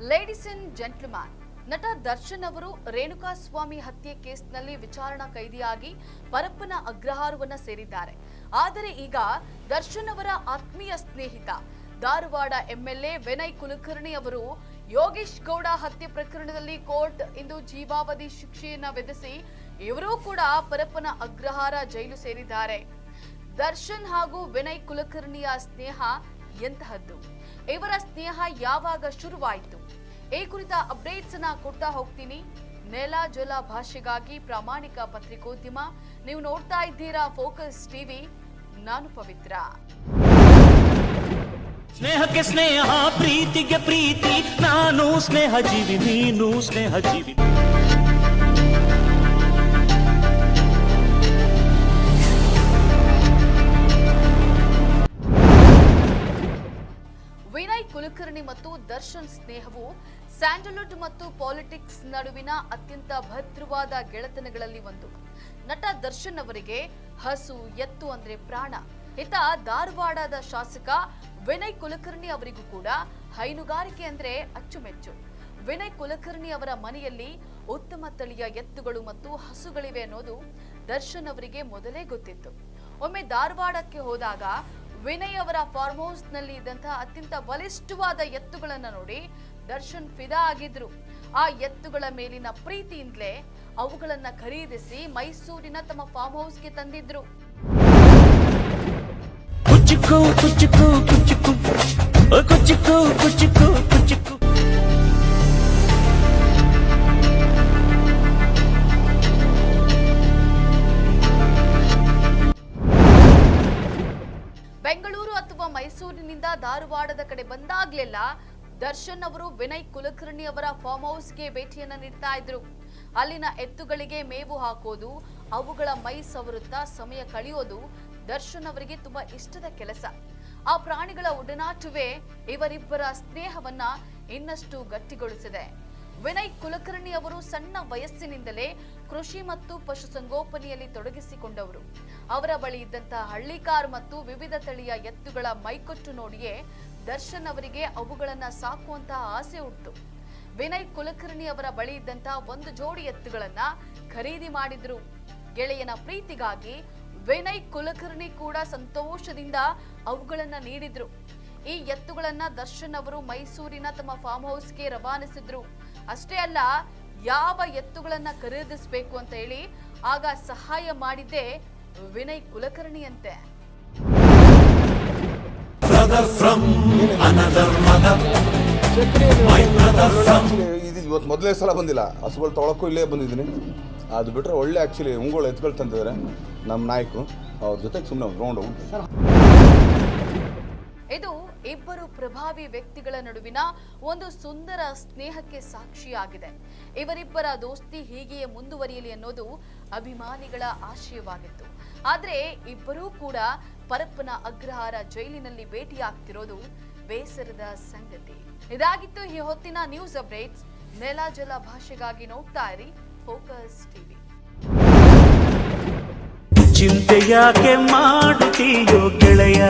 Ladies and gentleman, ನಟ ದರ್ಶನ್ ಅವರು ರೇಣುಕಾಸ್ವಾಮಿ ಹತ್ಯೆ ಕೇಸ್ನಲ್ಲಿ ವಿಚಾರಣಾ ಕೈದಿಯಾಗಿ ಪರಪ್ಪನ ಅಗ್ರಹಾರವನ್ನ ಸೇರಿದ್ದಾರೆ. ಆದರೆ ಈಗ ದರ್ಶನ್ ಅವರ ಆತ್ಮೀಯ ಸ್ನೇಹಿತ ಧಾರವಾಡ ಎಂಎಲ್ಎ ವಿನಯ್ ಕುಲಕರ್ಣಿ ಅವರು ಯೋಗೇಶ್ ಗೌಡ ಹತ್ಯೆ ಪ್ರಕರಣದಲ್ಲಿ ಕೋರ್ಟ್ ಇಂದು ಜೀವಾವಧಿ ಶಿಕ್ಷೆಯನ್ನ ವಿಧಿಸಿ ಇವರೂ ಕೂಡ ಪರಪ್ಪನ ಅಗ್ರಹಾರ ಜೈಲು ಸೇರಿದ್ದಾರೆ. ದರ್ಶನ್ ಹಾಗೂ ವಿನಯ್ ಕುಲಕರ್ಣಿಯ ಸ್ನೇಹ ಎಂತಹದ್ದು? ಇವರ ಸ್ನೇಹ ಯಾವಾಗ ಶುರುವಾಯಿತು? ಈ ಕುರಿತ ಅಪ್ಡೇಟ್ಸ್ ಅನ್ನ ಕೊಡ್ತಾ ಹೋಗ್ತೀನಿ. ನೆಲ ಜಲ ಭಾಷೆಗಾಗಿ ಪ್ರಾಮಾಣಿಕ ಪತ್ರಿಕೋದ್ಯಮ. ನೀವು ನೋಡ್ತಾ ಇದ್ದೀರಾ ಫೋಕಸ್ ಟಿವಿ. ನಾನು ಪವಿತ್ರ. ಸ್ನೇಹಕ್ಕೆ ಸ್ನೇಹ, ಪ್ರೀತಿಗೆ ಪ್ರೀತಿ, ನಾನು ಸ್ನೇಹ ಜೀವಿ, ನೀನು ಸ್ನೇಹ ಜೀವಿ. ವಿನಯ್ ಕುಲಕರ್ಣಿ ಮತ್ತು ದರ್ಶನ್ ಸ್ನೇಹವು ಸ್ಯಾಂಡಲ್ವುಡ್ ಮತ್ತು ಪಾಲಿಟಿಕ್ಸ್ ನಡುವಿನ ಅತ್ಯಂತ ಭದ್ರವಾದ ಗೆಳೆತನಗಳಲ್ಲಿ ಒಂದು. ನಟ ದರ್ಶನ್ ಅವರಿಗೆ ಹಸು ಎತ್ತು ಅಂದ್ರೆ ಪ್ರಾಣ. ಇತ್ತ ಧಾರವಾಡದ ಶಾಸಕ ವಿನಯ್ ಕುಲಕರ್ಣಿ ಅವರಿಗೂ ಕೂಡ ಹೈನುಗಾರಿಕೆ ಅಂದ್ರೆ ಅಚ್ಚುಮೆಚ್ಚು. ವಿನಯ್ ಕುಲಕರ್ಣಿ ಅವರ ಮನೆಯಲ್ಲಿ ಉತ್ತಮ ತಳಿಯ ಎತ್ತುಗಳು ಮತ್ತು ಹಸುಗಳಿವೆ ಅನ್ನೋದು ದರ್ಶನ್ ಅವರಿಗೆ ಮೊದಲೇ ಗೊತ್ತಿತ್ತು. ಒಮ್ಮೆ ಧಾರವಾಡಕ್ಕೆ ಹೋದಾಗ ವಿನಯ್ ಅವರ ಫಾರ್ಮ್ ಹೌಸ್ ನಲ್ಲಿ ಇದ್ದಂತಹ ಅತ್ಯಂತ ಬಲಿಷ್ಠವಾದ ಎತ್ತುಗಳನ್ನ ನೋಡಿ ದರ್ಶನ್ ಫಿದಾ ಆಗಿದ್ರು. ಆ ಎತ್ತುಗಳ ಮೇಲಿನ ಪ್ರೀತಿಯಿಂದಲೇ ಅವುಗಳನ್ನ ಖರೀದಿಸಿ ಮೈಸೂರಿನ ತಮ್ಮ ಫಾರ್ಮ್ ಹೌಸ್ಗೆ ತಂದಿದ್ರು. ಕುಚ್ಚುಕು ಕುಚ್ಚುಕು ಕುಚ್ಚುಕು ಕುಚ್ಚುಕು ಕುಚ್ಚುಕು ಕುಚ್ಚುಕು. ಬೆಂಗಳೂರು ಅಥವಾ ಮೈಸೂರಿನಿಂದ ಧಾರವಾಡದ ಕಡೆ ಬಂದಾಗ್ಲೆಲ್ಲ ದರ್ಶನ್ ಅವರು ವಿನಯ್ ಕುಲಕರ್ಣಿ ಅವರ ಫಾರ್ಮ್ ಹೌಸ್ಗೆ ಭೇಟಿಯನ್ನ ನೀಡ್ತಾ ಇದ್ರು. ಅಲ್ಲಿನ ಎತ್ತುಗಳಿಗೆ ಮೇವು ಹಾಕೋದು, ಅವುಗಳ ಮೈ ಸವರುತ್ತಾ ಸಮಯ ಕಳೆಯೋದು ದರ್ಶನ್ ಅವರಿಗೆ ತುಂಬಾ ಇಷ್ಟದ ಕೆಲಸ. ಆ ಪ್ರಾಣಿಗಳ ಒಡನಾಟವೇ ಇವರಿಬ್ಬರ ಸ್ನೇಹವನ್ನ ಇನ್ನಷ್ಟು ಗಟ್ಟಿಗೊಳಿಸಿದೆ. ವಿನಯ್ ಕುಲಕರ್ಣಿ ಅವರು ಸಣ್ಣ ವಯಸ್ಸಿನಿಂದಲೇ ಕೃಷಿ ಮತ್ತು ಪಶುಸಂಗೋಪನೆಯಲ್ಲಿ ತೊಡಗಿಸಿಕೊಂಡವರು. ಅವರ ಬಳಿ ಇದ್ದಂತಹ ಹಳ್ಳಿಕಾರ್ ಮತ್ತು ವಿವಿಧ ತಳಿಯ ಎತ್ತುಗಳ ಮೈಕೊಟ್ಟು ನೋಡಿಯೇ ದರ್ಶನ್ ಅವರಿಗೆ ಅವುಗಳನ್ನ ಸಾಕುವಂತಹ ಆಸೆ ಹುಟ್ಟಿತು. ವಿನಯ್ ಕುಲಕರ್ಣಿ ಅವರ ಬಳಿ ಇದ್ದಂತಹ ಒಂದು ಜೋಡಿ ಎತ್ತುಗಳನ್ನ ಖರೀದಿ ಮಾಡಿದ್ರು. ಗೆಳೆಯನ ಪ್ರೀತಿಗಾಗಿ ವಿನಯ್ ಕುಲಕರ್ಣಿ ಕೂಡ ಸಂತೋಷದಿಂದ ಅವುಗಳನ್ನ ನೀಡಿದ್ರು. ಈ ಎತ್ತುಗಳನ್ನ ದರ್ಶನ್ ಅವರು ಮೈಸೂರಿನ ತಮ್ಮ ಫಾರ್ಮ್ ಹೌಸ್ಗೆ ರವಾನಿಸಿದ್ರು. ಅಷ್ಟೇ ಅಲ್ಲ, ಯಾವ ಎತ್ತುಗಳನ್ನ ಖರೀದಿಸಬೇಕು ಅಂತ ಹೇಳಿ ಆಗ ಸಹಾಯ ಮಾಡಿದ್ದೆ ವಿನಯ್ ಕುಲಕರ್ಣಿ ಅಂತೆ. ಇವತ್ತು ಮೊದಲೇ ಸಲ ಬಂದಿಲ್ಲ, ಹಸುಗಳು ತೊಗೊಳಕ್ಕೂ ಇಲ್ಲೇ ಬಂದಿದ್ದೀನಿ. ಅದು ಬಿಟ್ಟರೆ ಒಳ್ಳೆ ಆ್ಯಕ್ಚುಲಿ ಉಂಗುಳು ಎತ್ಗಳು ತಂದಿದ್ದಾರೆ ನಮ್ಮ ನಾಯಕರು. ಅವ್ರ ಜೊತೆಗೆ ಸುಮ್ಮನೆ ಒಂದು ರೌಂಡ್. ಇದು ಇಬ್ಬರು ಪ್ರಭಾವಿ ವ್ಯಕ್ತಿಗಳ ನಡುವಿನ ಒಂದು ಸುಂದರ ಸ್ನೇಹಕ್ಕೆ ಸಾಕ್ಷಿಯಾಗಿದೆ. ಇವರಿಬ್ಬರ ದೋಸ್ತಿ ಹೀಗೆಯೇ ಮುಂದುವರಿಯಲಿ ಅನ್ನೋದು ಅಭಿಮಾನಿಗಳ ಆಶಯವಾಗಿತ್ತು. ಆದ್ರೆ ಇಬ್ಬರೂ ಕೂಡ ಪರಪ್ಪನ ಅಗ್ರಹಾರ ಜೈಲಿನಲ್ಲಿ ಭೇಟಿಯಾಗ್ತಿರೋದು ಬೇಸರದ ಸಂಗತಿ. ಇದಾಗಿತ್ತು ಈ ಹೊತ್ತಿನ ನ್ಯೂಸ್ ಅಪ್ಡೇಟ್ಸ್. ನೆಲ ಜಲ ಭಾಷೆಗಾಗಿ ನೋಡ್ತಾ ಇರಿ ಫೋಕಸ್ ಟಿವಿ. ಚಿಂತೆ ಯಾಕೆ ಮಾಡುತ್ತೀಯೋ ಗೆಳೆಯ?